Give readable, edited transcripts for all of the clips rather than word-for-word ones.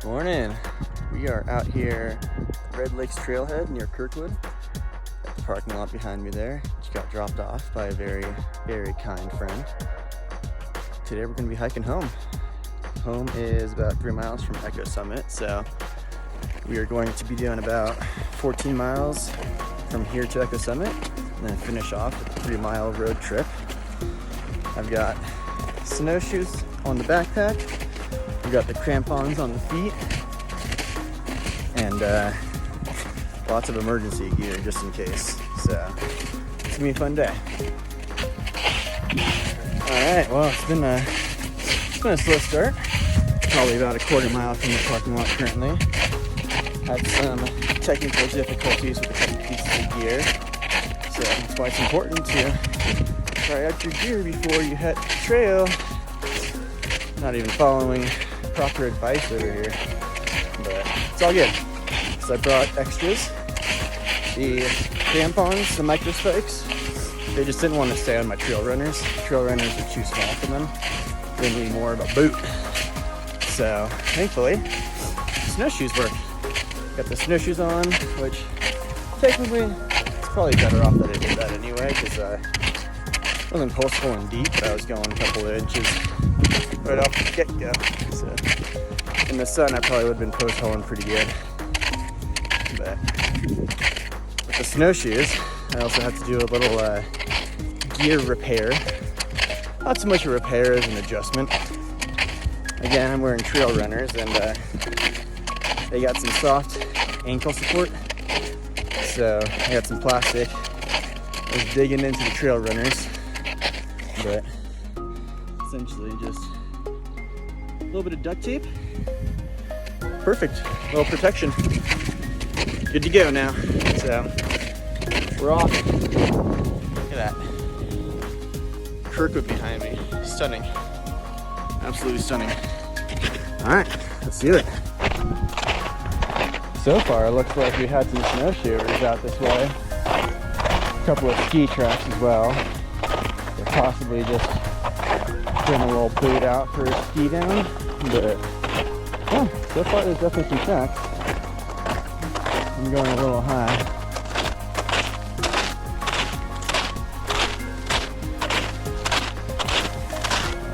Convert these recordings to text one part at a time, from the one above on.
Morning. We are out here Red Lakes Trailhead near Kirkwood. Got the parking lot behind me there. Just got dropped off by a very, very kind friend. Today we're going to be hiking home. Home is about 3 miles from Echo Summit, so we are going to be doing about 14 miles from here to Echo Summit and then finish off with a 3-mile road trip. I've got snowshoes on the backpack. We got the crampons on the feet, and lots of emergency gear just in case. So it's gonna be a fun day. All right, well, it's been a slow start. Probably about a quarter mile from the parking lot currently. Had some technical difficulties with a couple pieces of gear, so that's why it's important to try out your gear before you hit the trail. Not even following proper advice over here, but it's all good because I brought extras. The crampons, the micro spikes, they just didn't want to stay on my trail runners. Trail runners are too small for them. They need more of a boot. So thankfully, snowshoes work. Got the snowshoes on, which technically it's probably better off that I did that anyway because I wasn't post holing deep, but I was going a couple of inches right off the get-go. So in the sun, I probably would have been post holing pretty good. But with the snowshoes, I also had to do a little gear repair. Not so much a repair as an adjustment. Again, I'm wearing trail runners, and they got some soft ankle support. So I got some plastic. I was digging into the trail runners, but essentially just a little bit of duct tape. Perfect. A little protection. Good to go now. So we're off. Look at that. Kirkwood behind me. Stunning. Absolutely stunning. Alright, let's do it. So far it looks like we had some snowshoers out this way. A couple of ski tracks as well. They're possibly just getting a little boot out for a ski down, but yeah, so far there's definitely some tracks. I'm going a little high.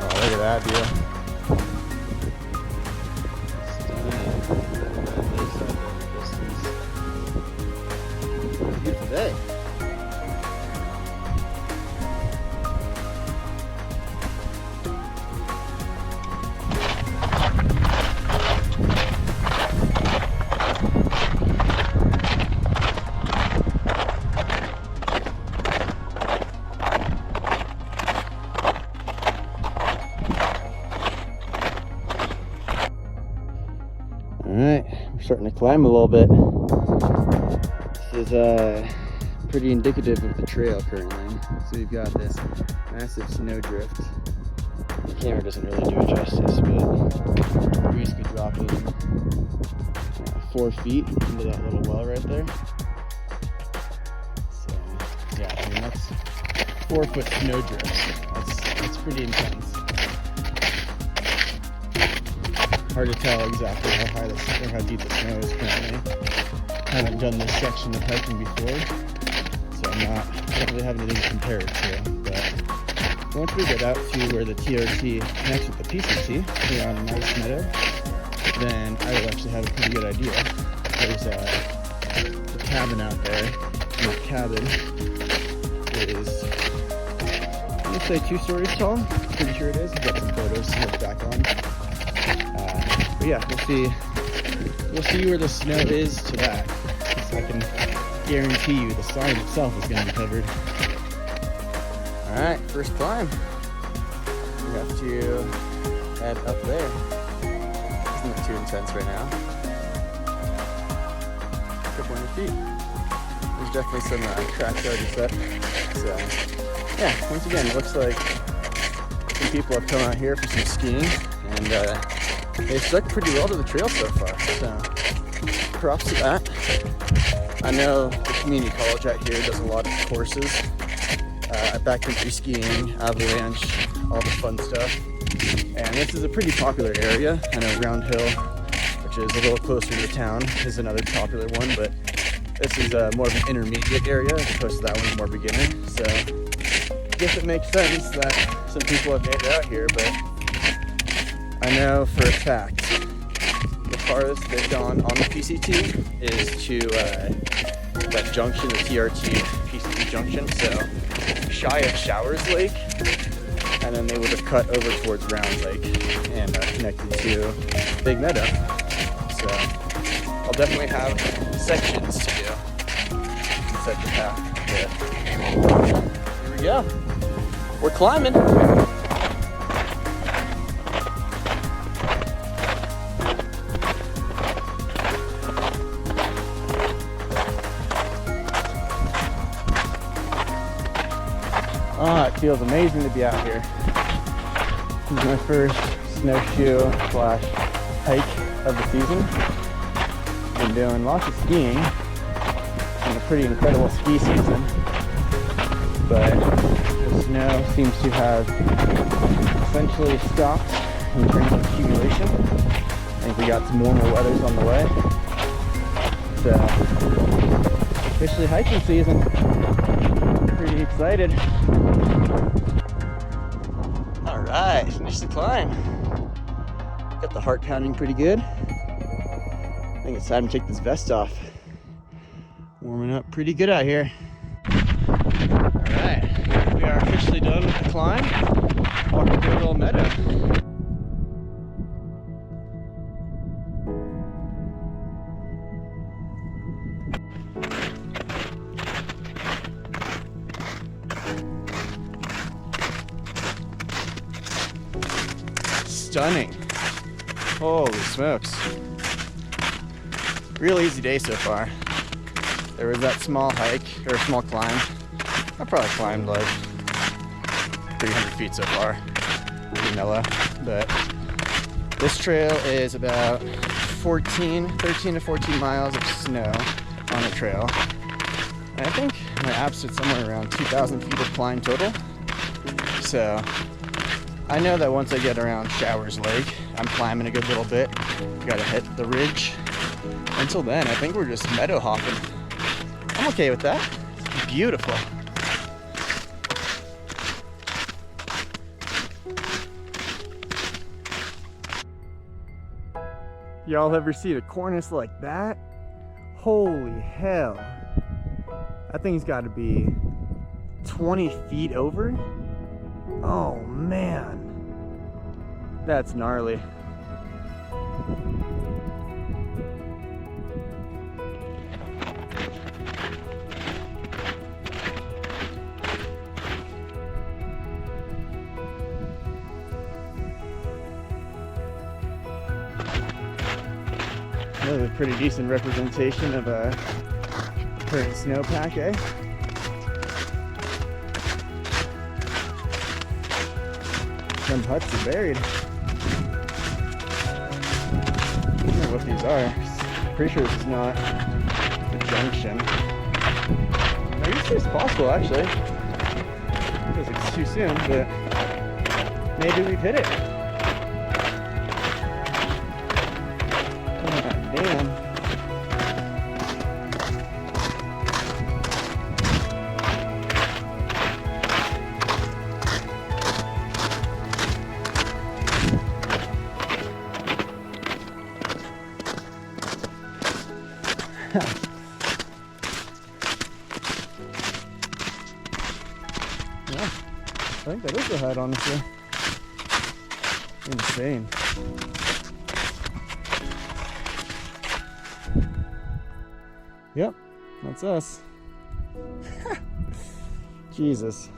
Oh, look at that view. Beautiful day. Alright, we're starting to climb a little bit. This is pretty indicative of the trail currently. So we've got this massive snow drift. The camera doesn't really do it justice, but we're basically dropping 4 feet into that little well right there. So yeah, I mean that's 4-foot snow drift. That's pretty intense. Hard to tell exactly how high or how deep the snow is currently. I haven't done this section of hiking before, so I don't really have anything to compare it to. But once we get out to where the TRT connects with the PCT here on a nice meadow, then I will actually have a pretty good idea. There's a cabin out there, and that cabin is, I'm gonna say 2 stories tall. Pretty sure it is. I've got some photos to look back on. But yeah, we'll see where the snow is to that. So I can guarantee you the sign itself is going to be covered. Alright, first climb. We have to head up there. Isn't it too intense right now? A couple hundred feet. There's definitely some cracks already set. So yeah, once again, it looks like some people have come out here for some skiing, and they've stuck pretty well to the trail so far, so props to that. I know the community college out here does a lot of courses, backcountry skiing, avalanche, all the fun stuff. And this is a pretty popular area. I know Round Hill, which is a little closer to the town, is another popular one, but this is more of an intermediate area as opposed to that one's more beginner. So I guess it makes sense that some people have made it out here, but I know for a fact the farthest they've gone on the PCT is to that junction, the TRT PCT junction, so shy of Showers Lake, and then they would have cut over towards Round Lake and connected to Big Meadow. So I'll definitely have sections to do. Set the path. Here we go. We're climbing. Ah, it feels amazing to be out here. This is my first snowshoe slash hike of the season. Been doing lots of skiing and a pretty incredible ski season, but the snow seems to have essentially stopped in terms of accumulation. I think we got some warmer weathers on the way. So officially hiking season. Pretty excited. All right, finished the climb. Got the heart pounding pretty good. I think it's time to take this vest off. Warming up pretty good out here. All right, we are officially done with the climb. Walking through a little meadow. Stunning. Holy smokes. Real easy day so far. There was that small hike, or small climb. I probably climbed like 300 feet so far. Pretty mellow. But this trail is about 13 to 14 miles of snow on the trail. And I think my app said somewhere around 2,000 feet of climb total. So I know that once I get around Showers Lake, I'm climbing a good little bit. Gotta hit the ridge. Until then, I think we're just meadow hopping. I'm okay with that. It's beautiful. Y'all ever see a cornice like that? Holy hell. That thing's gotta be 20 feet over. Oh man, that's gnarly. That was a pretty decent representation of a current snowpack, eh? Some huts are buried. I don't know what these are. Pretty sure this is not the junction. I guess it's possible actually. I guess it's too soon, but maybe we've hit it. God damn. Yeah, I think that is the hut, honestly. Insane. Yep, that's us. Jesus.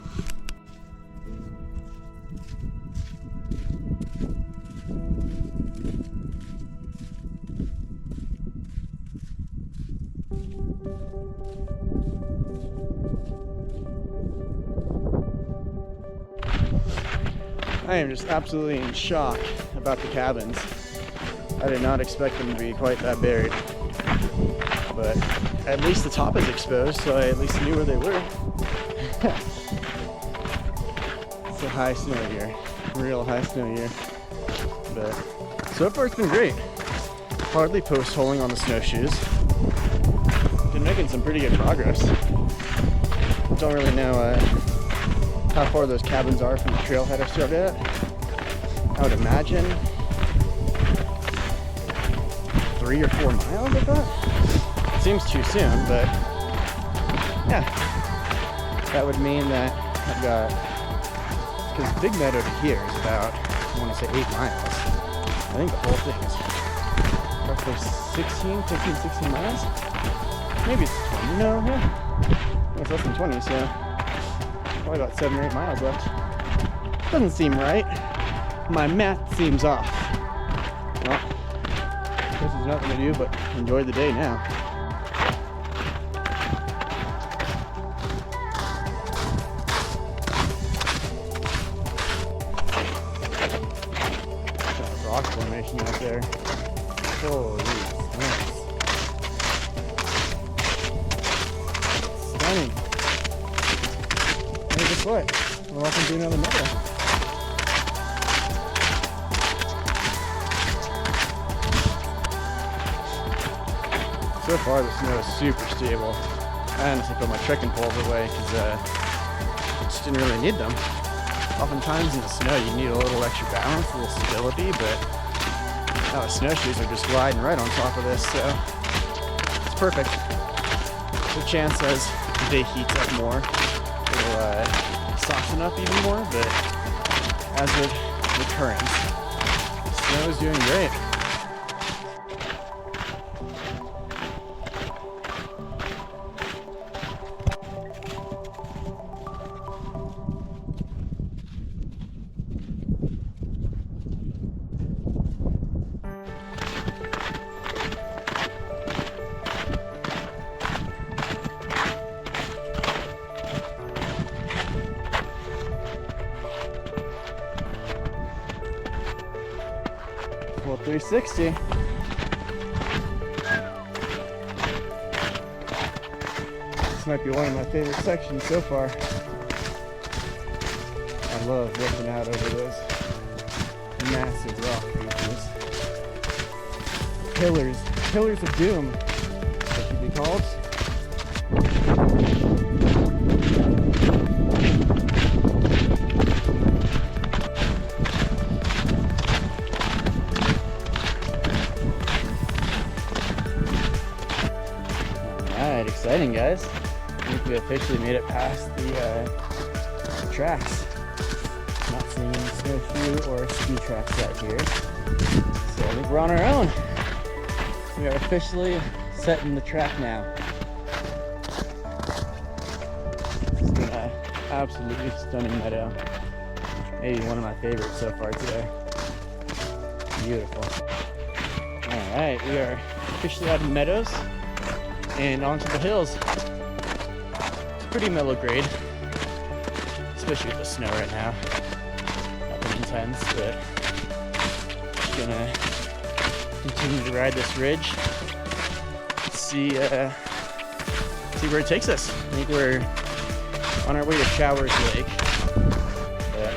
I am just absolutely in shock about the cabins. I did not expect them to be quite that buried. But at least the top is exposed, so I at least knew where they were. It's a high snow year. Real high snow year. But so far it's been great. hardly post-holing on the snowshoes. Been making some pretty good progress. Don't really know how far those cabins are from the trailhead I started at. I would imagine 3 or 4 miles, I thought. Seems too soon, but yeah. That would mean that I've got, because Big Meadow to here is about, I want to say 8 miles. I think the whole thing is roughly 15, 16 miles. Maybe it's 20, no, yeah. It's less than 20, so probably about 7 or 8 miles left. Doesn't seem right. My math seems off. Well, I guess there's nothing to do but enjoy the day now. Rock formation out there. Holy smokes. Stunning. Hey, guess what? We're off into another meadow. So far the snow is super stable. I honestly put my trekking poles away because I just didn't really need them. Oftentimes in the snow you need a little extra balance, a little stability, but the snowshoes are just gliding right on top of this, so it's perfect. There's a chance as the day heats up more, it'll soften up even more, but as with the currents, the snow is doing great. Well, 360. This might be one of my favorite sections so far. I love looking out over those massive rock features. Pillars of doom, that should be called. Alright, exciting guys. I think we officially made it past the tracks. Not seeing any snowshoe or ski tracks out here. So I think we're on our own. We are officially setting the track now. It's been an absolutely stunning meadow. Maybe one of my favorites so far today. Beautiful. Alright, we are officially out of the meadows and onto the hills. It's pretty mellow grade, especially with the snow right now. Nothing intense, but just gonna continue to ride this ridge. See where it takes us. I think we're on our way to Showers Lake, but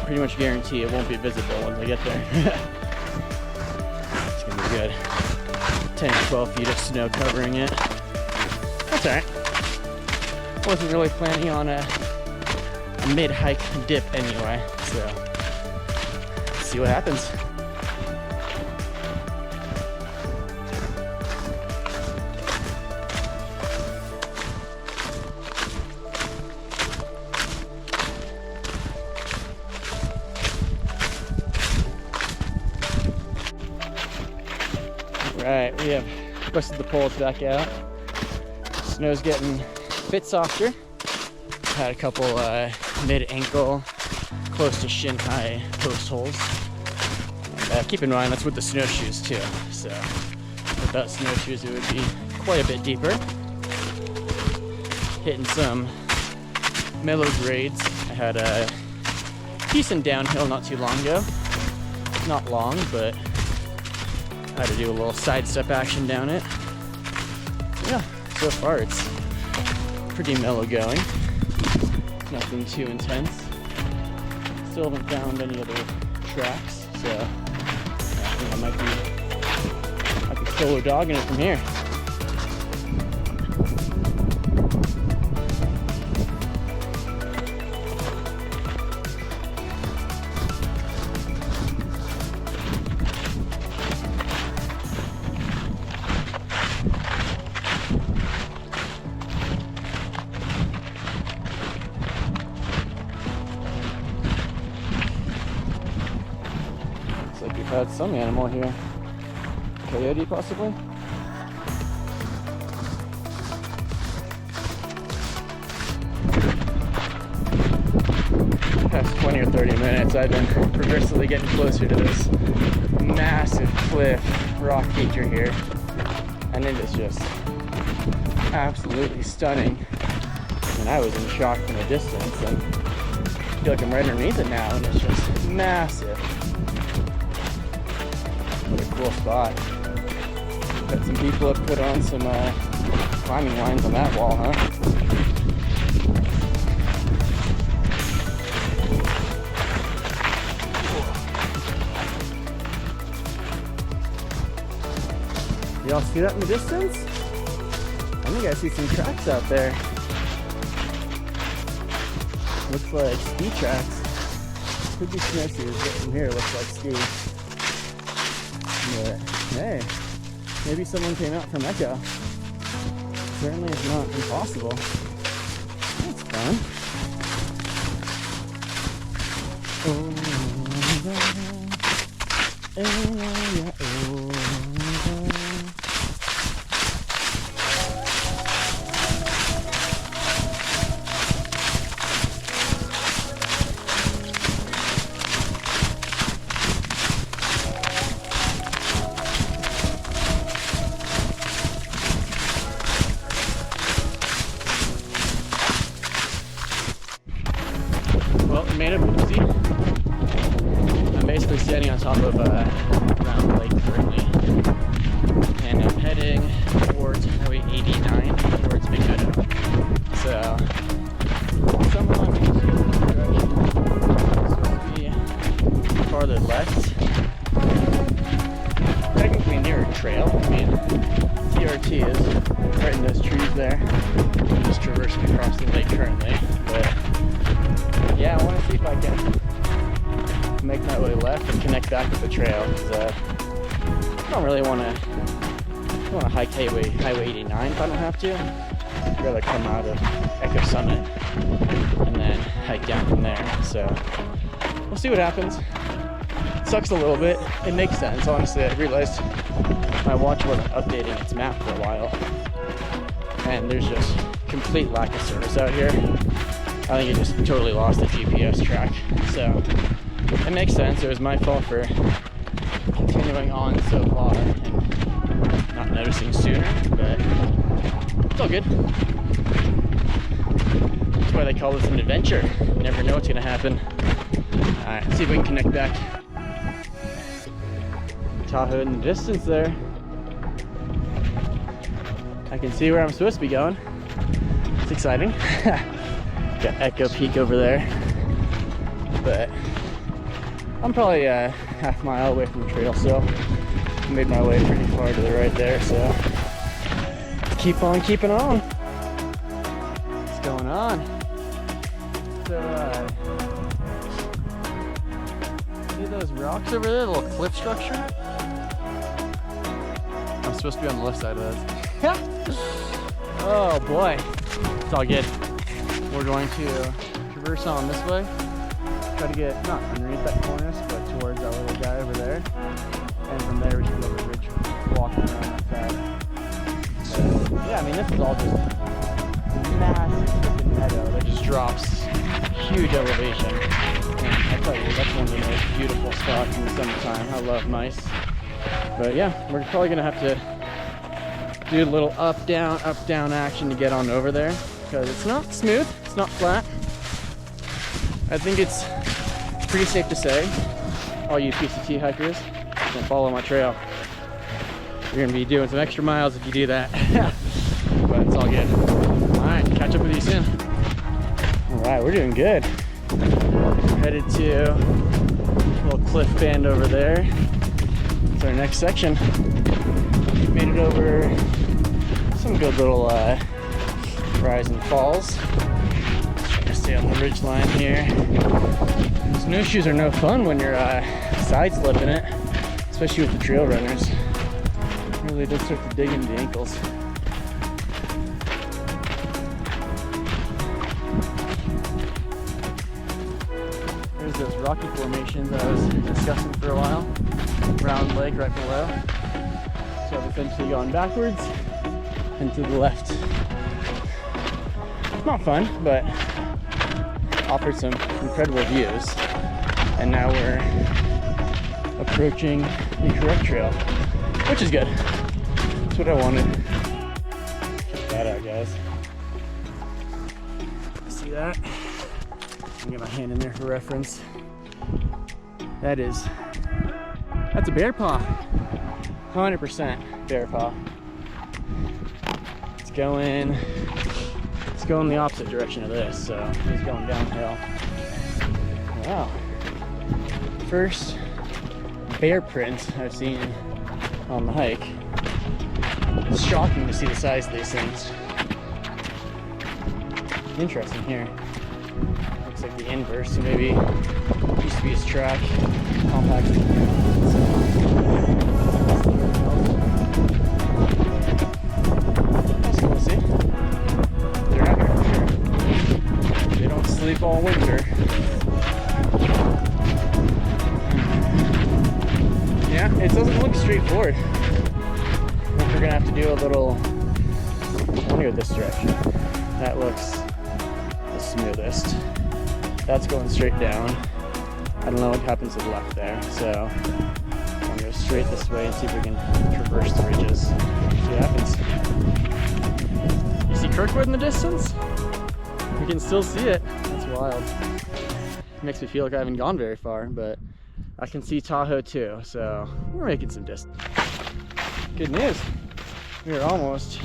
pretty much guarantee it won't be visible once I get there. It's gonna be good. 10 to 12 feet of snow covering it. That's alright. Wasn't really planning on a mid-hike dip anyway, so let's see what happens. Alright, we have busted the poles back out. Snow's getting a bit softer. Had a couple mid-ankle, close to shin-high post holes. And keep in mind, that's with the snowshoes too. So without snowshoes, it would be quite a bit deeper. Hitting some mellow grades. I had a decent downhill not too long ago. Not long, but I had to do a little sidestep action down it. Yeah, so far it's pretty mellow going. Nothing too intense. Still haven't found any other tracks, so I think I might be solo dogging it from here. Looks like we've had some animal here. Coyote, possibly? Past 20 or 30 minutes, I've been progressively getting closer to this massive cliff rock feature here. And it is just absolutely stunning. And I was in shock from a distance, and I feel like I'm right underneath it now, and it's just massive. What a cool spot. Bet some people have put on some climbing lines on that wall, huh? Y'all see that in the distance? I think I see some tracks out there. Looks like ski tracks. Could be snowshoes, but from here it looks like ski. But hey, maybe someone came out from Echo. Certainly is not impossible. That's fun. Well, made it whoopsie. I'm basically standing on top of Round Lake currently, and I'm heading towards Highway 89 towards Big Meadow. So, somewhere along the direction, supposed to be farther left. Technically near a trail. I mean, TRT is right in those trees there. I'm just traversing across the lake currently, but yeah, I want to see if I can make my way left and connect back with the trail, because I don't really want to hike Highway 89 if I don't have to. I'd rather come out of Echo Summit and then hike down from there. So we'll see what happens. It sucks a little bit. It makes sense, honestly. I realized my watch wasn't updating its map for a while, and there's just complete lack of service out here. I think it just totally lost the GPS track. So it makes sense. It was my fault for continuing on so far and not noticing sooner, but it's all good. That's why they call this an adventure. You never know what's gonna happen. Alright, let's see if we can connect back. Tahoe in the distance there. I can see where I'm supposed to be going. It's exciting. Got Echo Peak over there, but I'm probably a half mile away from the trail still. I made my way pretty far to the right there, so let's keep on keeping on. What's going on? So, see those rocks over there, the little cliff structure? I'm supposed to be on the left side of that. Oh boy, it's all good. We're going to traverse on this way, try to get not underneath that cornice, but towards that little guy over there, and from there we should go over the bridge, walking around that side. Yeah, I mean, this is all just massive freaking meadow that just drops huge elevation, and I tell you, that's one of the most beautiful spots in the summertime. I love mice. But yeah, we're probably gonna have to do a little up down action to get on over there, because it's not smooth, it's not flat. I think it's pretty safe to say, all you PCT hikers, don't follow my trail. You're gonna be doing some extra miles if you do that. But it's all good. All right, catch up with you soon. All right, we're doing good. Headed to a little cliff band over there. It's our next section. Made it over some good little rising falls. Trying to stay on the ridge line here. Snowshoes are no fun when you're side slipping it, especially with the trail runners. It really does start to dig into the ankles. There's those rocky formations that I was discussing for a while. Round lake right below. So I've essentially gone backwards and to the left. Not fun, but offered some incredible views. And now we're approaching the correct trail, which is good. That's what I wanted. Check that out, guys. See that? I'll get my hand in there for reference. That's a bear paw. 100% bear paw. It's going the opposite direction of this, so it's going downhill. Wow. First bear print I've seen on the hike. It's shocking to see the size of these things. Interesting here. Looks like the inverse, so maybe it used to be his track. Compacted. That's cool to see. They're out here for sure. They don't sleep all winter. Yeah, it doesn't look straightforward. I think we're gonna have to do a little. I want to go this direction. That looks the smoothest. That's going straight down. I don't know what happens to the left there, so I'm gonna go straight this way and see if we can traverse the ridges. See what happens. You see Kirkwood in the distance? We can still see it. That's wild. It makes me feel like I haven't gone very far, but I can see Tahoe too, so we're making some distance. Good news. We are almost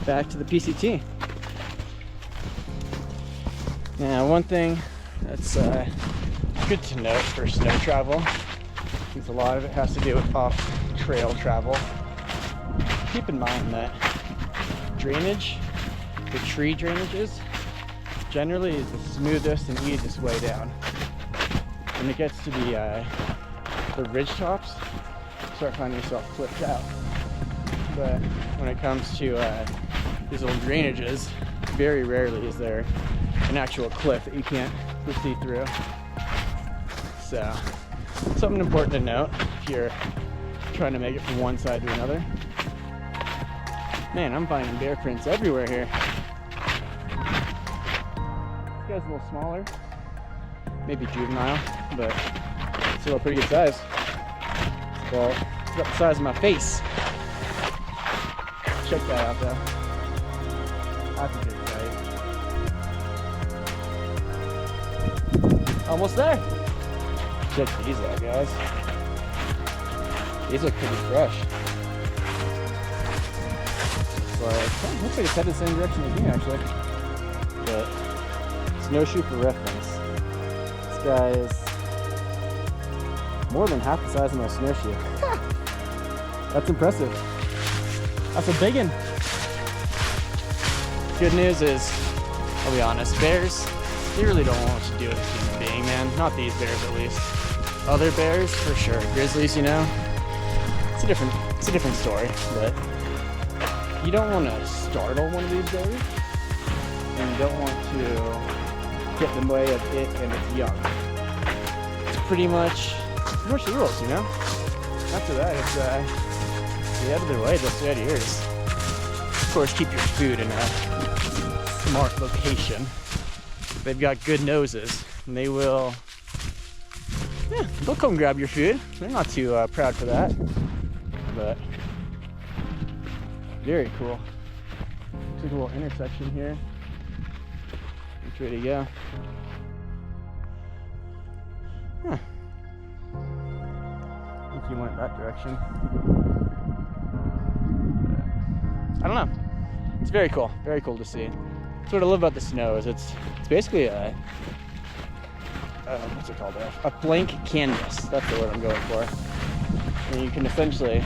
back to the PCT. Now, one thing that's good to note for snow travel, since a lot of it has to do with off-trail travel. Keep in mind that drainage, the tree drainages, generally is the smoothest and easiest way down. When it gets to the ridge tops, you start finding yourself clipped out. But when it comes to these little drainages, very rarely is there an actual cliff that you can't see through. So, something important to note if you're trying to make it from one side to another. Man, I'm finding bear prints everywhere here. This guy's a little smaller, maybe juvenile, but still a pretty good size. So, it's about the size of my face. Check that out though. That's a good sight. Almost there. Check these out, guys. These look pretty fresh. Looks like it's headed the same direction as me, actually. But snowshoe for reference. This guy is more than half the size of my snowshoe. That's impressive. That's a big one. Good news is, I'll be honest, bears, they really don't want to do with a human being, man. Not these bears, at least. Other bears, for sure. Grizzlies, you know, it's a different story. But you don't want to startle one of these bears, and you don't want to get in the way of it and its young. It's pretty much the rules, you know. After that, it's stay out of their way, they'll stay out of yours. Of course, keep your food in a smart location. They've got good noses, and they will. Yeah, they'll come grab your food. They're not too proud for that, but very cool. Looks like a little intersection here. Which way to go? Huh. I think you went that direction. I don't know. It's very cool to see. That's what I love about the snow is it's basically a what's it called? A blank canvas. That's the word I'm going for. And you can essentially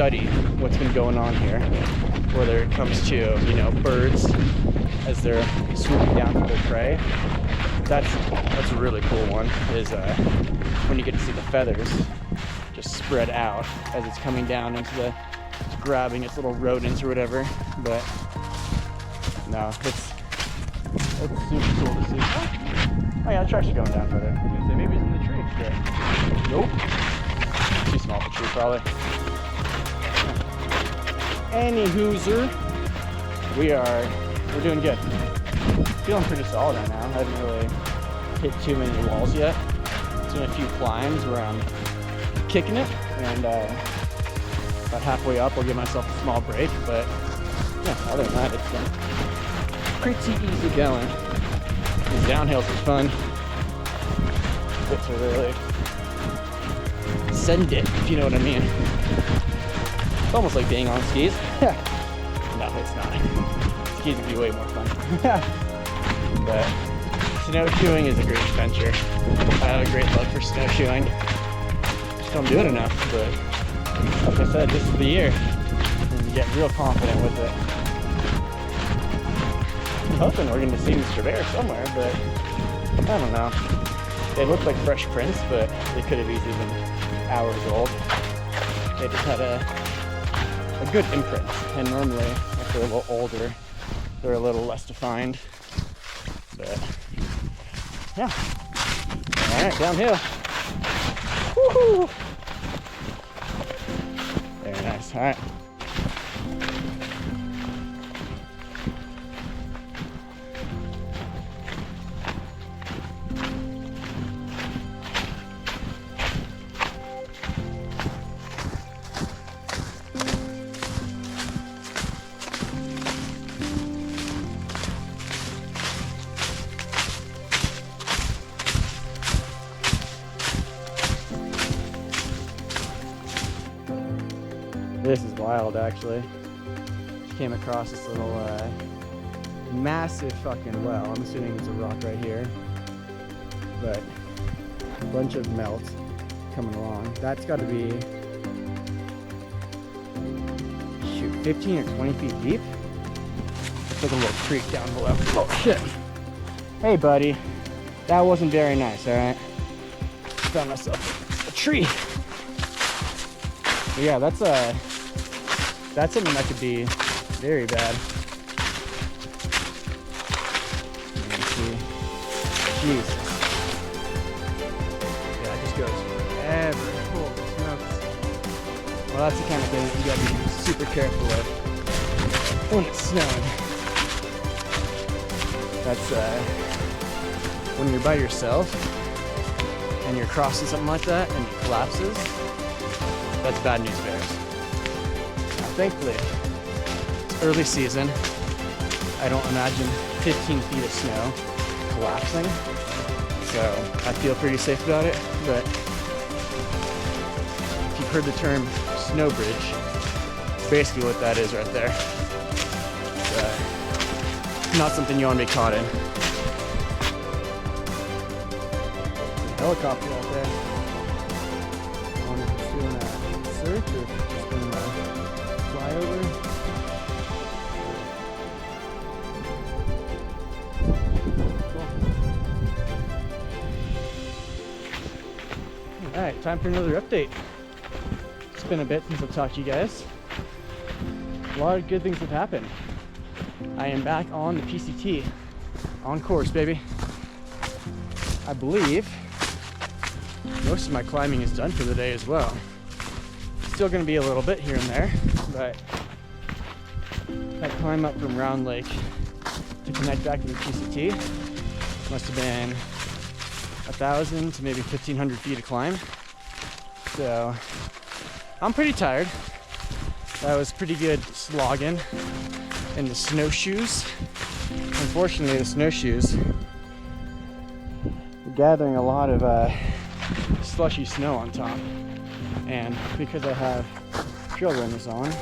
study what's been going on here, whether it comes to, you know, birds as they're swooping down for their prey. That's a really cool one, is when you get to see the feathers just spread out as it's coming down into the, it's grabbing its little rodents or whatever. But no, it's super cool to see. Oh yeah, the trucks are going down further. I was gonna say maybe it's in the tree. Yeah. Nope. Too small for tree probably. Any hooser, we're doing good. Feeling pretty solid right now. I haven't really hit too many walls yet. It's been a few climbs where I'm kicking it, and about halfway up I'll give myself a small break, but yeah, other than that it's been pretty easy going. The downhills are fun. Bits are really send it, if you know what I mean. It's almost like being on skis. No, it's not. Skis would be way more fun. But snowshoeing is a great adventure. I have a great love for snowshoeing. Just don't do it enough, but like I said, this is the year. And get real confident with it. I'm hoping we're going to see Mr. Bear somewhere, but I don't know. They look like fresh prints, but they could have easily been hours old. They just had a good imprint, and normally if they're a little older, they're a little less defined. But yeah. Alright, downhill. Woohoo! Very nice. Alright. This is wild, actually. Just came across this little massive fucking well. I'm assuming it's a rock right here, but a bunch of melt coming along. That's got to be, shoot, 15 or 20 feet deep. It's like a little creek down below. Oh shit! Hey buddy, that wasn't very nice. All right, found myself a tree. But yeah, that's something that could be very bad. Let me see. Jeez. Yeah, it just goes forever. Holy smokes. Well, that's the kind of thing that you gotta be super careful with when it's snowing. That's when you're by yourself and you're crossing something like that and it collapses. That's bad news bears. Thankfully, it's early season. I don't imagine 15 feet of snow collapsing, so I feel pretty safe about it. But if you've heard the term snow bridge, it's basically what that is right there. It's not something you want to be caught in. There's a helicopter out there. I wonder if it's doing a search or if it's just doing a flyover. Cool. Alright, time for another update. It's been a bit since I've talked to you guys. A lot of good things have happened. I am back on the PCT. On course, baby. I believe most of my climbing is done for the day as well. Still going to be a little bit here and there, but that climb up from Round Lake to connect back to the PCT must have been 1,000 to maybe 1,500 feet of climb. So I'm pretty tired. That was pretty good slogging in the snowshoes. Unfortunately, the snowshoes are gathering a lot of slushy snow on top. And because I have trail runners on,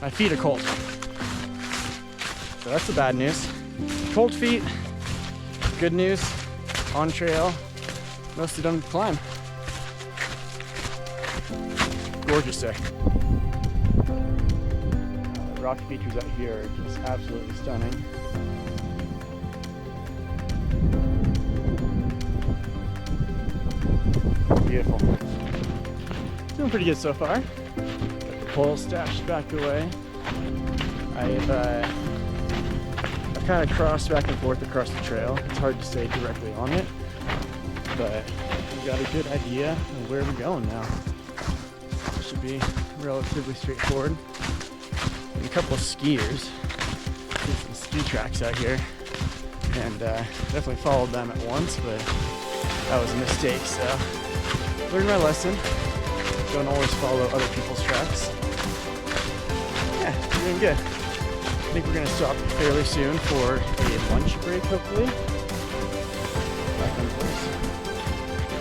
my feet are cold. So that's the bad news. Cold feet, good news, on trail, mostly done with climb. gorgeous there. The rock features out here are just absolutely stunning. Beautiful. Doing pretty good so far. Got the pole stashed back away. I've kind of crossed back and forth across the trail. It's hard to stay directly on it, but we've got a good idea of where we're going now. It should be relatively straightforward. And a couple of skiers. There's some ski tracks out here, and definitely followed them at once, but that was a mistake, so learned my lesson. Don't always follow other people's tracks. Yeah, doing good. I think we're gonna stop fairly soon for a lunch break, hopefully. Back on course.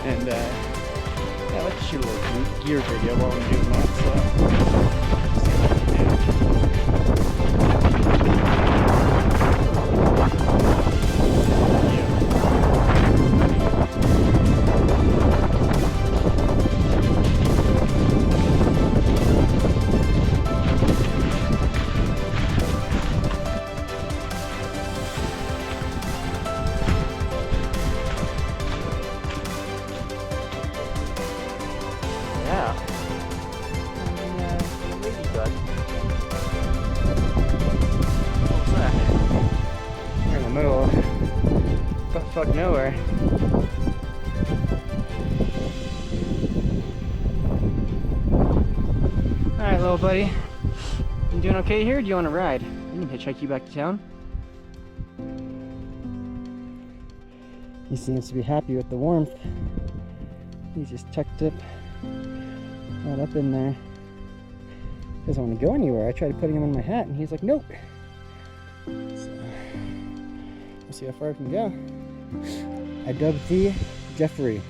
And yeah, I'd like to shoot a little gear video while I'm doing that, so. Fuck nowhere. Alright, little buddy. You doing okay here, or do you want to ride? I can hitchhike you back to town. He seems to be happy with the warmth. He's just tucked up, right up in there. Doesn't want to go anywhere. I tried putting him on my hat and he's like, nope. So, we'll see how far I can go. I dubbed thee Jeffrey.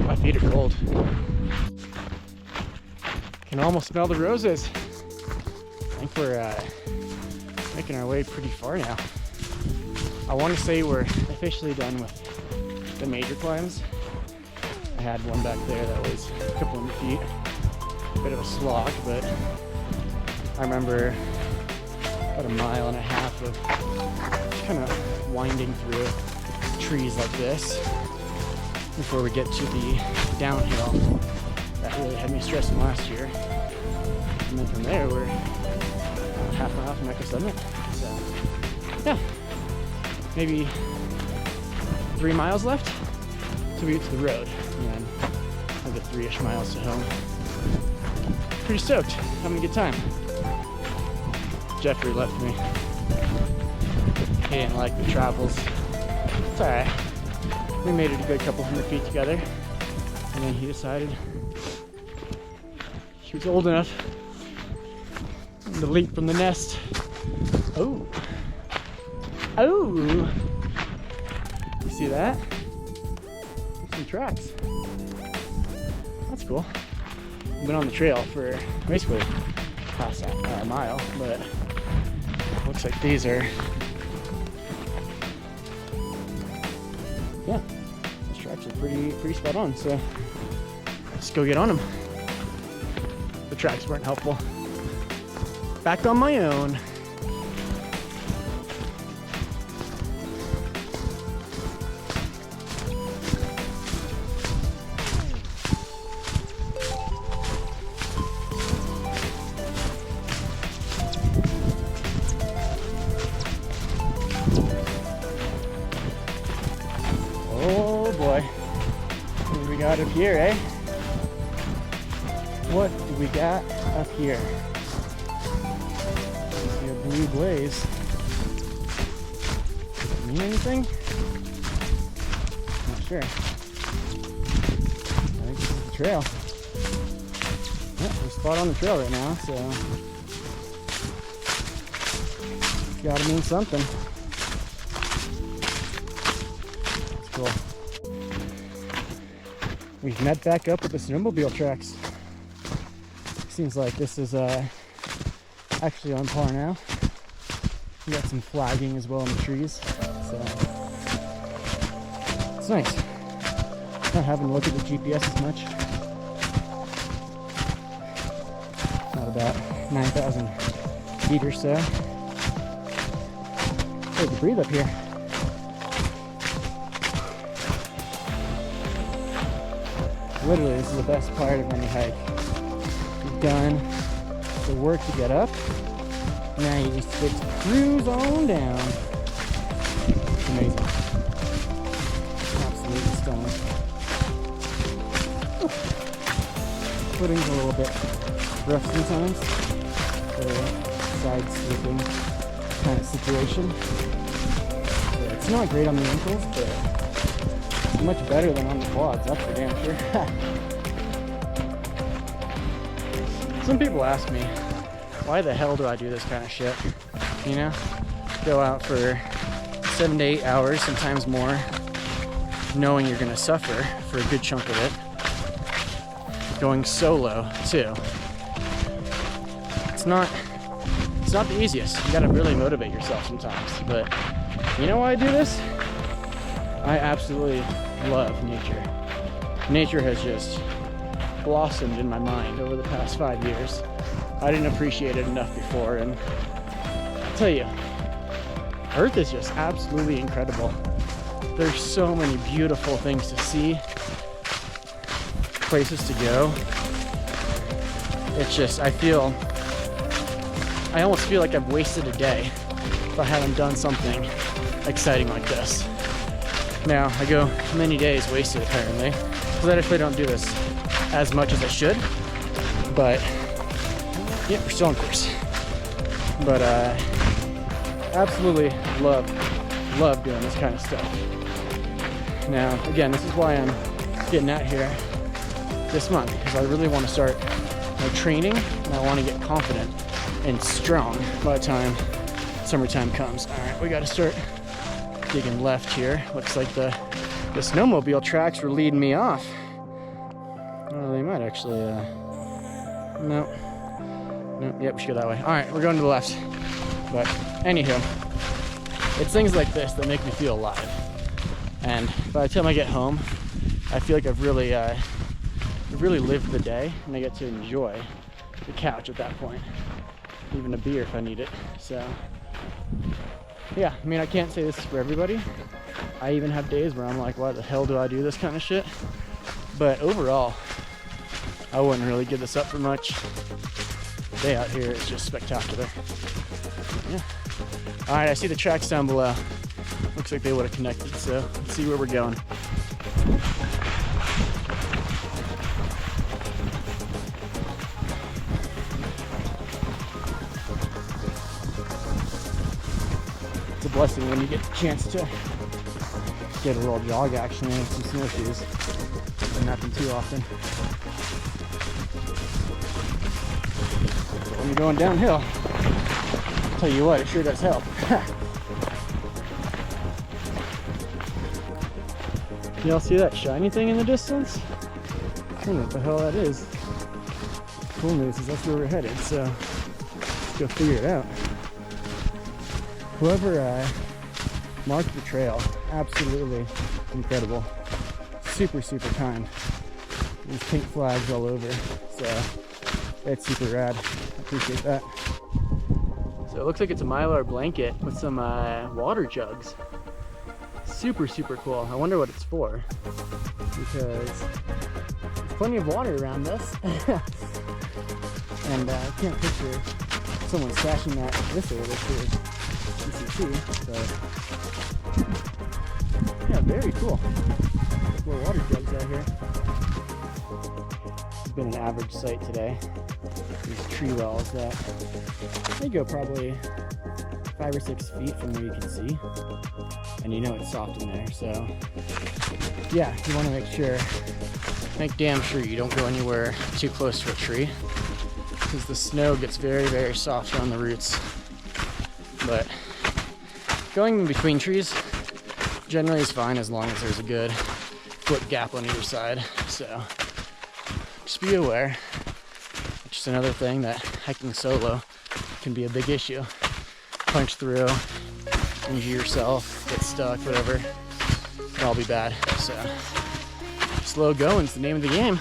My feet are cold. Can almost smell the roses. I think we're making our way pretty far now. I want to say we're officially done with the major climbs. I had one back there that was a couple hundred feet. A bit of a slog, but I remember about a mile and a half of just kind of winding through trees like this before we get to the downhill that really had me stressing last year. And then from there, we're half a mile from Echo Summit. So, yeah, maybe 3 miles left till we get to the road, and then another 3-ish miles to home. Pretty stoked, having a good time. Jeffrey left me. He didn't like the travels. It's alright. We made it a good couple hundred feet together, and then he decided he was old enough to leap from the nest. Oh. Oh. You see that? Some tracks. That's cool. I've been on the trail for basically past a mile, but looks like these are, yeah, those tracks are pretty spot on, so let's go get on them. The tracks weren't helpful. Back on my own. Oh boy, what do we got up here, eh? What do we got up here? I see a blue blaze. Does it mean anything? Not sure. I think this is the trail. Yeah, we're spot on the trail right now, so it's gotta mean something. Cool. We've met back up with the snowmobile tracks. Seems like this is actually on par now. We got some flagging as well in the trees, so it's nice. Not having to look at the GPS as much. Not about 9,000 feet or so. Take a breathe up here. Literally, this is the best part of any hike. You've done the work to get up. Now you just get to cruise on down. It's amazing. Absolutely stunning. Footing's a little bit rough sometimes. The side slipping kind of situation. So it's not great on the ankles, but it's much better than on the quads, that's for damn sure. Some people ask me, why the hell do I do this kind of shit? You know? Go out for 7 to 8 hours, sometimes more, knowing you're gonna suffer for a good chunk of it. Going solo, too. It's not the easiest. You gotta really motivate yourself sometimes. But you know why I do this? I absolutely love nature. Nature has just blossomed in my mind over the past 5 years. I didn't appreciate it enough before, and I'll tell you, Earth is just absolutely incredible. There's so many beautiful things to see, places to go. It's just, I almost feel like I've wasted a day if I haven't done something exciting like this. Now, I go many days wasted apparently, because I definitely don't do this as much as I should, but yeah, we're still on course. But absolutely love doing this kind of stuff. Now, again, this is why I'm getting out here this month, because I really want to start my training, and I want to get confident and strong by the time summertime comes. All right, we got to start digging left here. Looks like the snowmobile tracks were leading me off. Oh, they might actually, no, yep, we should go that way. All right, we're going to the left. But anywho, it's things like this that make me feel alive. And by the time I get home, I feel like I've really lived the day, and I get to enjoy the couch at that point. Even a beer if I need it. So, yeah, I mean, I can't say this is for everybody. I even have days where I'm like, why the hell do I do this kind of shit? But overall, I wouldn't really give this up for much. The day out here is just spectacular. Yeah. All right, I see the tracks down below. Looks like they would have connected, so let's see where we're going. It's a blessing when you get the chance to get a little jog action in with some snowshoes. Doesn't happen too often. But when you're going downhill, I'll tell you what, it sure does help. Y'all see that shiny thing in the distance? I don't know what the hell that is. Cool news is that's where we're headed, so let's go figure it out. Whoever marked the trail, absolutely incredible. Super, super kind. There's pink flags all over, so it's super rad. I appreciate that. So it looks like it's a Mylar blanket with some water jugs. Super, super cool. I wonder what it's for, because there's plenty of water around us. And I can't picture someone stashing that this over to PCT, so yeah, very cool. Little water jugs out here. It's been an average sight today. These tree wells that they go probably 5 or 6 feet from where you can see, and you know it's soft in there. So yeah, you want to make damn sure you don't go anywhere too close to a tree, because the snow gets very, very soft around the roots. But going in between trees generally is fine as long as there's a good foot gap on either side. So just be aware. Just another thing that hiking solo can be a big issue. Punch through, injure yourself, get stuck, whatever. It'll all be bad. So slow going's the name of the game.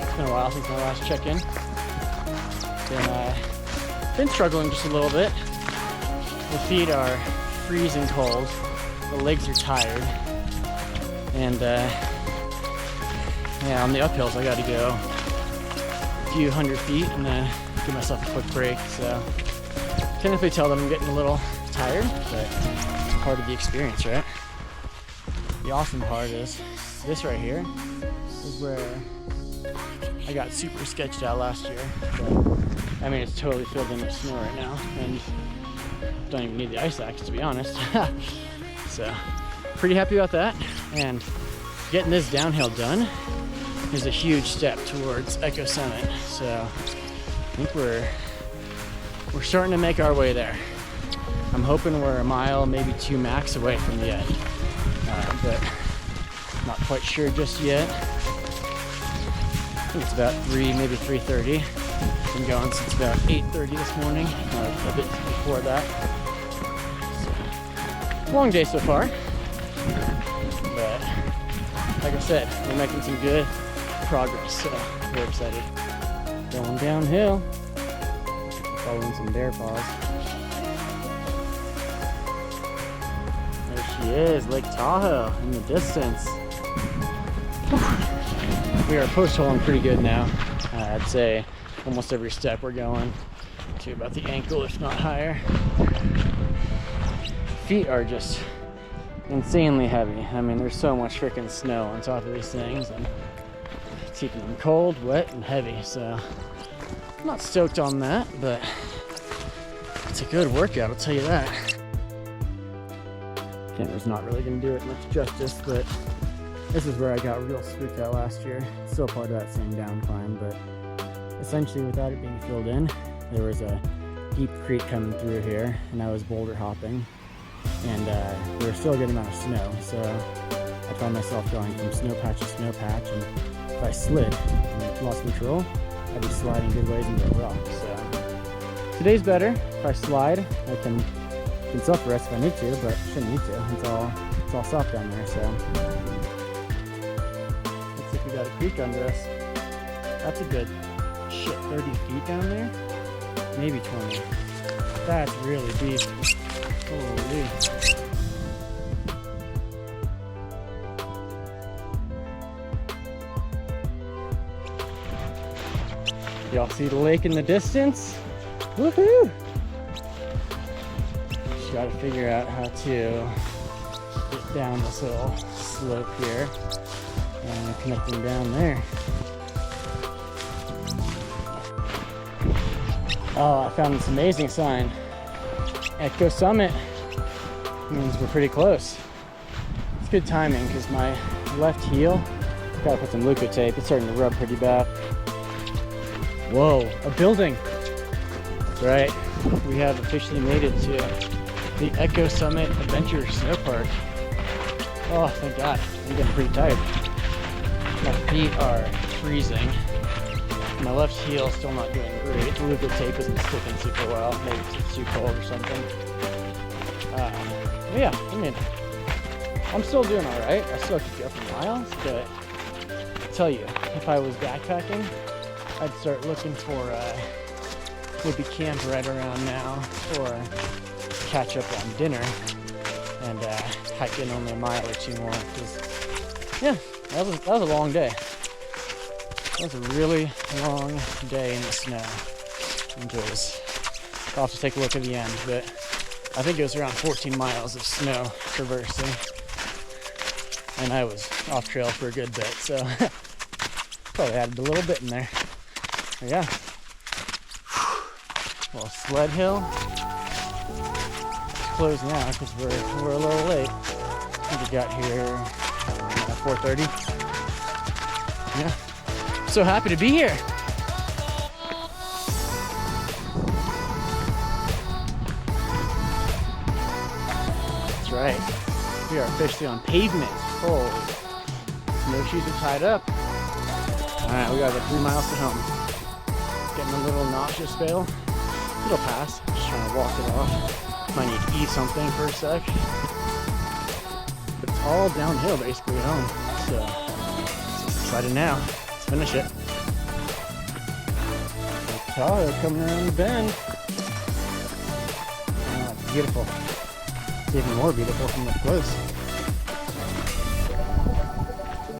It's been a while since my last check-in. Been struggling just a little bit. The feet are freezing cold. The legs are tired. And yeah, on the uphills I gotta go a few hundred feet and give myself a quick break. So can't definitely tell that I'm getting a little tired, but it's part of the experience, right? The awesome part is this right here is where I got super sketched out last year. But, I mean, it's totally filled in with snow right now, and don't even need the ice axe, to be honest. So, pretty happy about that. And getting this downhill done is a huge step towards Echo Summit. So, I think we're starting to make our way there. I'm hoping we're a mile, maybe 2 max away from the end, but not quite sure just yet. I think it's about 3, maybe 3:30. Been going since about 8:30 this morning, a bit before that. So, long day so far, but like I said, we're making some good progress, so we're excited. Going downhill, following some bear paws. There she is, Lake Tahoe in the distance. We are post-holing pretty good now. I'd say almost every step we're going to about the ankle, if not higher. Feet are just insanely heavy. I mean, there's so much freaking snow on top of these things, and it's keeping them cold, wet, and heavy. So I'm not stoked on that, but it's a good workout, I'll tell you that. Camera's not really gonna do it much justice, but this is where I got real spooked out last year. It's still part of that same down climb, but essentially without it being filled in, there was a deep creek coming through here, and I was boulder hopping, and we were still getting out of snow, so I found myself going from snow patch to snow patch, and if I slid and lost control, I'd be sliding good ways into a rock. So today's better. If I slide, I can self-rest if I need to, but shouldn't need to. It's all soft down there, so we got a creek under us. That's a good 30 feet down there, maybe 20. That's really deep. Holy. Y'all see the lake in the distance? Woohoo! Just gotta figure out how to get down this little slope here and connecting down there. Oh, I found this amazing sign. Echo Summit means we're pretty close. It's good timing because my left heel, gotta put some Luca tape, it's starting to rub pretty bad. Whoa, a building. That's right, we have officially made it to the Echo Summit Adventure Snow Park. Oh, thank God, I'm getting pretty tired. My feet are freezing. My left heel is still not doing great. The Luca tape isn't sticking super well. Maybe it's too cold or something. Yeah, I mean, I'm still doing all right. I still could go for miles, but I tell you, if I was backpacking, I'd start looking for maybe camp right around now, or catch up on dinner and hike in only a mile or 2 more. Because yeah, that was a long day. That was a really long day in the snow. I'll have to take a look at the end, but I think it was around 14 miles of snow traversing. And I was off trail for a good bit, so probably added a little bit in there. But yeah, Well, sled hill. It's closed now because we're a little late. I think we got here at 4:30. Yeah. So happy to be here. That's right. We are officially on pavement. Oh, snowshoes are tied up. All right, we got 3 miles to home. Getting a little nauseous spell. It'll pass. Just trying to walk it off. Might need to eat something for a sec. But it's all downhill basically at home. So excited now. Let's finish it. Tahoe coming around the bend. Oh, it's beautiful. It's even more beautiful from up close.